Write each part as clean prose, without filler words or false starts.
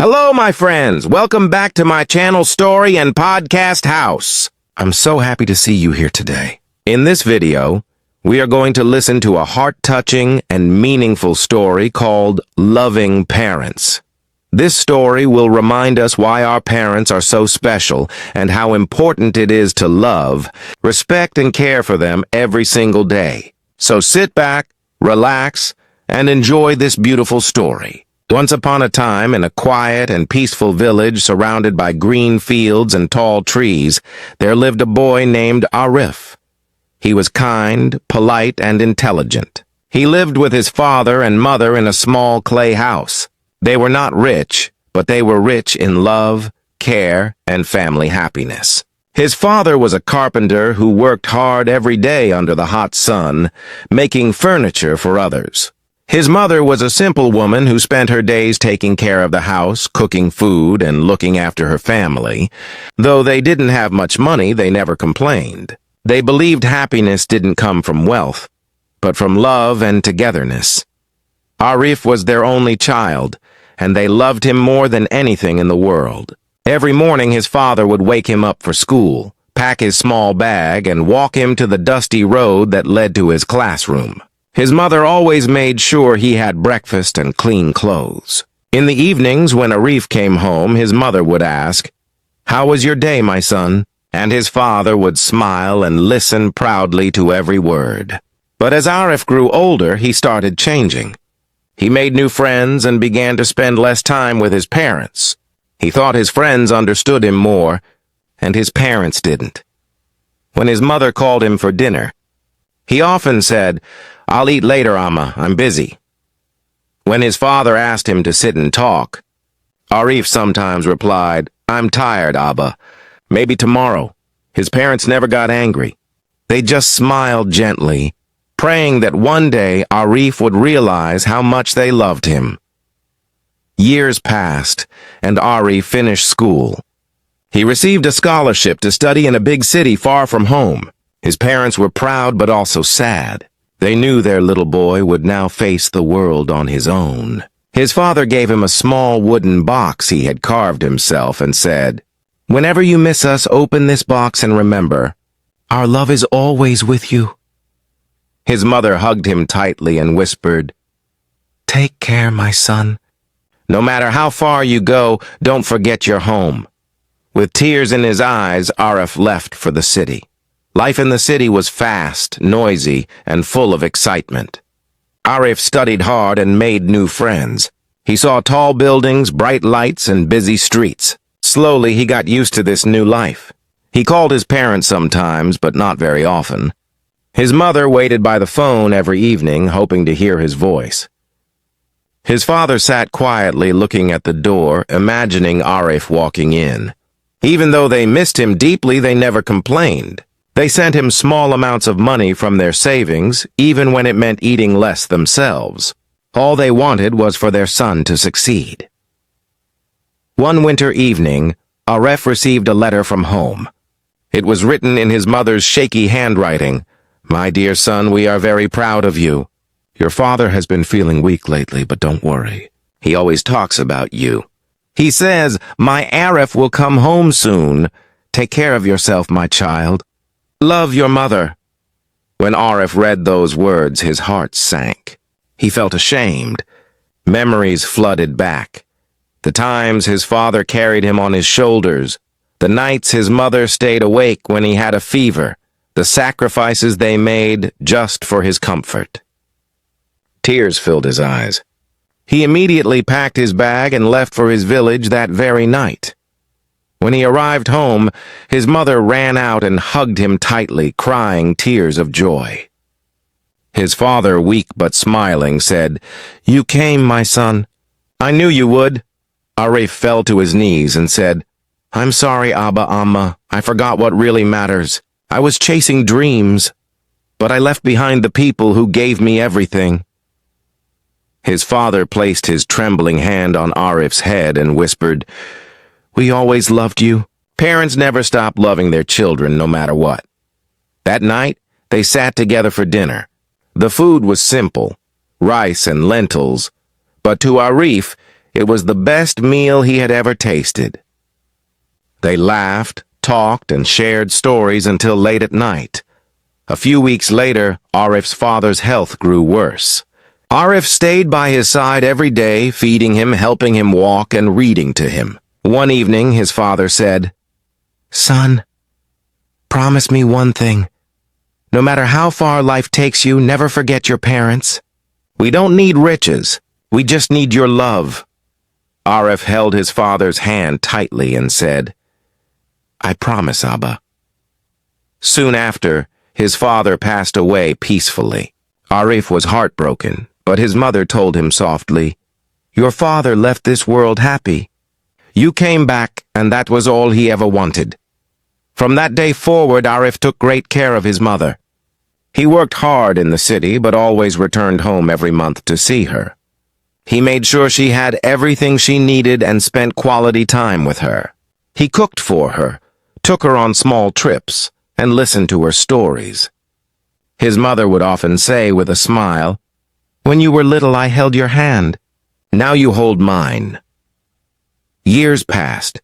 Hello, my friends. Welcome back to my channel story and podcast house. I'm so happy to see you here today. In this video, we are going to listen to a heart-touching and meaningful story called Loving Parents. This story will remind us why our parents are so special and how important it is to love, respect, and care for them every single day. So sit back, relax, and enjoy this beautiful story. Once upon a time, in a quiet and peaceful village surrounded by green fields and tall trees, there lived a boy named Arif. He was kind, polite, and intelligent. He lived with his father and mother in a small clay house. They were not rich, but they were rich in love, care, and family happiness. His father was a carpenter who worked hard every day under the hot sun, making furniture for others. His mother was a simple woman who spent her days taking care of the house, cooking food, and looking after her family. Though they didn't have much money, they never complained. They believed happiness didn't come from wealth, but from love and togetherness. Arif was their only child, and they loved him more than anything in the world. Every morning his father would wake him up for school, pack his small bag, and walk him to the dusty road that led to his classroom. His mother always made sure he had breakfast and clean clothes. In the evenings, when Arif came home, his mother would ask, "How was your day, my son?" And his father would smile and listen proudly to every word. But as Arif grew older, he started changing. He made new friends and began to spend less time with his parents. He thought his friends understood him more, and his parents didn't. When his mother called him for dinner, he often said, "I'll eat later, Amma, I'm busy." When his father asked him to sit and talk, Arif sometimes replied, "I'm tired, Abba. Maybe tomorrow." His parents never got angry. They just smiled gently, praying that one day Arif would realize how much they loved him. Years passed, and Arif finished school. He received a scholarship to study in a big city far from home. His parents were proud but also sad. They knew their little boy would now face the world on his own. His father gave him a small wooden box he had carved himself and said, "Whenever you miss us, open this box and remember, our love is always with you." His mother hugged him tightly and whispered, "Take care, my son. No matter how far you go, don't forget your home." With tears in his eyes, Arif left for the city. Life in the city was fast, noisy, and full of excitement. Arif studied hard and made new friends. He saw tall buildings, bright lights, and busy streets. Slowly, he got used to this new life. He called his parents sometimes, but not very often. His mother waited by the phone every evening, hoping to hear his voice. His father sat quietly looking at the door, imagining Arif walking in. Even though they missed him deeply, they never complained. They sent him small amounts of money from their savings, even when it meant eating less themselves. All they wanted was for their son to succeed. One winter evening, Arif received a letter from home. It was written in his mother's shaky handwriting. "My dear son, we are very proud of you. Your father has been feeling weak lately, but don't worry. He always talks about you. He says, 'My Arif will come home soon. Take care of yourself, my child. Love your mother.'" When Arif read those words, his heart sank. He felt ashamed. Memories flooded back. The times his father carried him on his shoulders, the nights his mother stayed awake when he had a fever, the sacrifices they made just for his comfort. Tears filled his eyes. He immediately packed his bag and left for his village that very night. When he arrived home, his mother ran out and hugged him tightly, crying tears of joy. His father, weak but smiling, said, "You came, my son. I knew you would." Arif fell to his knees and said, "I'm sorry, Abba, Amma. I forgot what really matters. I was chasing dreams, but I left behind the people who gave me everything." His father placed his trembling hand on Arif's head and whispered, "We always loved you." Parents never stop loving their children no matter what. That night, they sat together for dinner. The food was simple, rice and lentils, but to Arif, It was the best meal he had ever tasted. They laughed, talked, and shared stories until late at night. A few weeks later, Arif's father's health grew worse. Arif stayed by his side every day, feeding him, helping him walk, and reading to him. One evening, his father said, "Son, promise me one thing. No matter how far life takes you, never forget your parents. We don't need riches. We just need your love." Arif held his father's hand tightly and said, "I promise, Abba." Soon after, his father passed away peacefully. Arif was heartbroken, but his mother told him softly, "Your father left this world happy. You came back, and that was all he ever wanted." From that day forward, Arif took great care of his mother. He worked hard in the city, but always returned home every month to see her. He made sure she had everything she needed and spent quality time with her. He cooked for her, took her on small trips, and listened to her stories. His mother would often say with a smile, "When you were little, I held your hand. Now you hold mine." Years passed,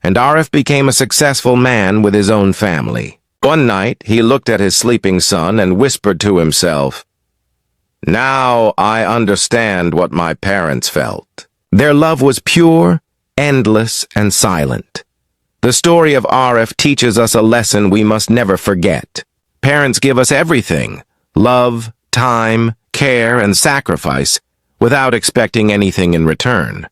and Arif became a successful man with his own family. One night, he looked at his sleeping son and whispered to himself, "Now I understand what my parents felt." Their love was pure, endless, and silent. The story of Arif teaches us a lesson we must never forget. Parents give us everything: love, time, care, and sacrifice, without expecting anything in return.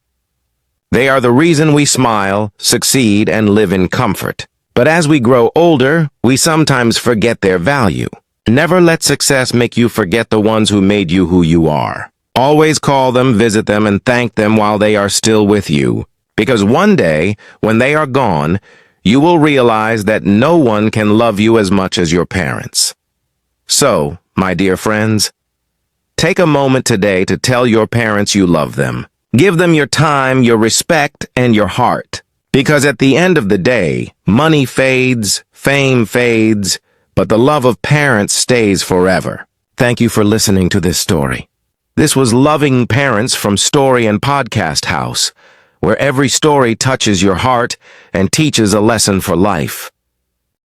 They are the reason we smile, succeed, and live in comfort. But as we grow older, we sometimes forget their value. Never let success make you forget the ones who made you who you are. Always call them, visit them, and thank them while they are still with you. Because one day, when they are gone, you will realize that no one can love you as much as your parents. So, my dear friends, take a moment today to tell your parents you love them. Give them your time, your respect, and your heart. Because at the end of the day, money fades, fame fades, but the love of parents stays forever. Thank you for listening to this story. This was Loving Parents from Story and Podcast House, where every story touches your heart and teaches a lesson for life.